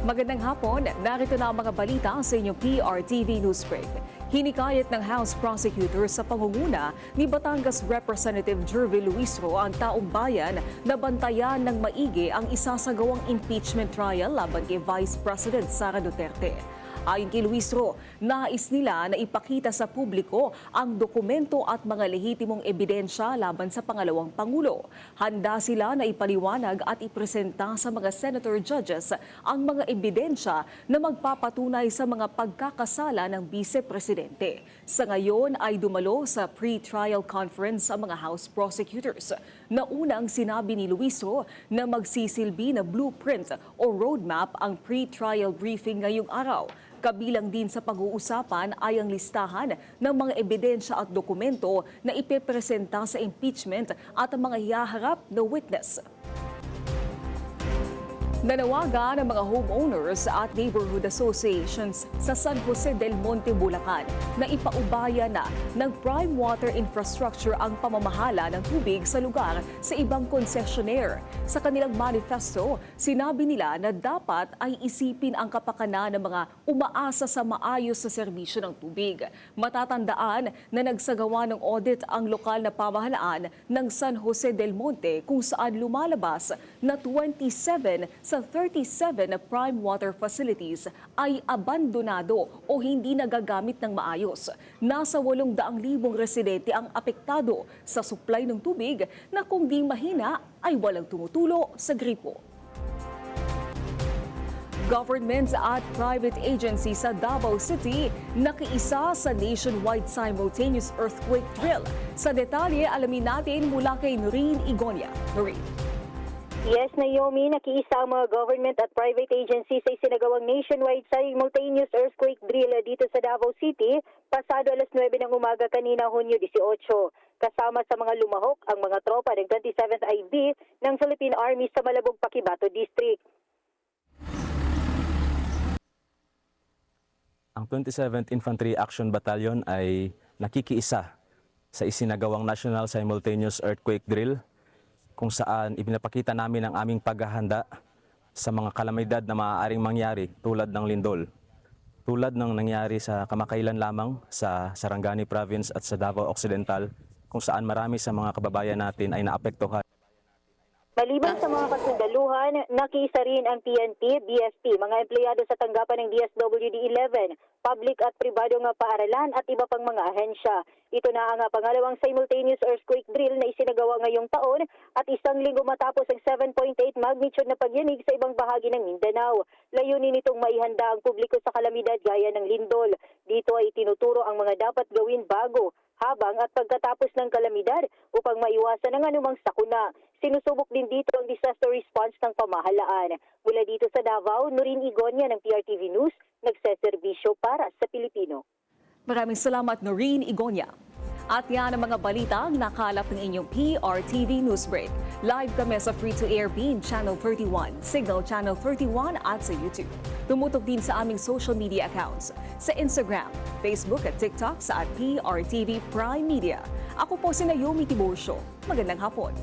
Magandang hapon, narito na ang mga balita sa inyong PRTV Newsbreak. Hinikayat ng House Prosecutor sa pangunguna ni Batangas Representative Jervy Luisro ang taong bayan na bantayan ng maigi ang isasagawang impeachment trial laban kay Vice President Sara Duterte. Ayon kay Luisro, nais nila na ipakita sa publiko ang dokumento at mga lehitimong ebidensya laban sa pangalawang Pangulo. Handa sila na ipaliwanag at ipresenta sa mga senator judges ang mga ebidensya na magpapatunay sa mga pagkakasala ng Vice-Presidente. Sa ngayon ay dumalo sa pre-trial conference ang mga House prosecutors. Naunang sinabi ni Luisro na magsisilbi na blueprint o roadmap ang pre-trial briefing ngayong araw. Kabilang din sa pag-uusapan ay ang listahan ng mga ebidensya at dokumento na ipepresenta sa impeachment at ang mga hihaharap na witness. Nanawagan ng mga homeowners at neighborhood associations sa San Jose del Monte, Bulacan na ipaubaya na ng prime water infrastructure ang pamamahala ng tubig sa lugar sa ibang concessionaire. Sa kanilang manifesto, sinabi nila na dapat ay isipin ang kapakanan ng mga umaasa sa maayos na serbisyo ng tubig. Matatandaan na nagsagawa ng audit ang lokal na pamahalaan ng San Jose del Monte kung saan lumalabas na 27 sa 37 na prime water facilities ay abandonado o hindi nagagamit ng maayos. Nasa 800,000 residente ang apektado sa supply ng tubig na kung di mahina ay walang tumutulo sa gripo. Government at private agencies sa Davao City nakiisa sa nationwide simultaneous earthquake drill. Sa detalye, alamin natin mula kay Noreen Igonia. Noreen. Yes, Naomi, nakiisa ang mga government at private agencies sa isinagawang nationwide simultaneous earthquake drill dito sa Davao City pasado alas 9 ng umaga kanina, Hunyo 18. Kasama sa mga lumahok ang mga tropa ng 27th IB ng Philippine Army sa Malabog, Paquibato District. Ang 27th Infantry Action Battalion ay nakikiisa sa isinagawang National Simultaneous Earthquake Drill kung saan ipinapakita namin ang aming paghahanda sa mga kalamidad na maaaring mangyari tulad ng lindol. Tulad ng nangyari sa kamakailan lamang sa Sarangani Province at sa Davao Occidental kung saan marami sa mga kababayan natin ay naapektuhan. Maliban sa mga kasundaluhan, nakiisa rin ang PNP, BFP, mga empleyado sa tanggapan ng DSWD-11, public at pribadong paaralan at iba pang mga ahensya. Ito na ang pangalawang simultaneous earthquake drill na isinagawa ngayong taon at isang linggo matapos ang 7.8 magnitude na pagyanig sa ibang bahagi ng Mindanao. Layunin nitong maihanda ang publiko sa kalamidad gaya ng lindol. Dito ay tinuturo ang mga dapat gawin bago, habang at pagkatapos ng kalamidad upang maiwasan ang anumang sakuna. Sinusubok din dito ang disaster response ng pamahalaan. Mula dito sa Davao, Noreen Igonia ng PRTV News, nagseserbisyo para sa Pilipino. Maraming salamat, Noreen Igonia. At yan ang mga balita ang nakalap ng inyong PRTV Newsbreak. Live kami sa free-to-air Beam Channel 31, Signal Channel 31 at sa YouTube. Tumutok din sa aming social media accounts sa Instagram, Facebook at TikTok sa @PRTV Prime Media. Ako po si Naomi Tiburcio. Magandang hapon.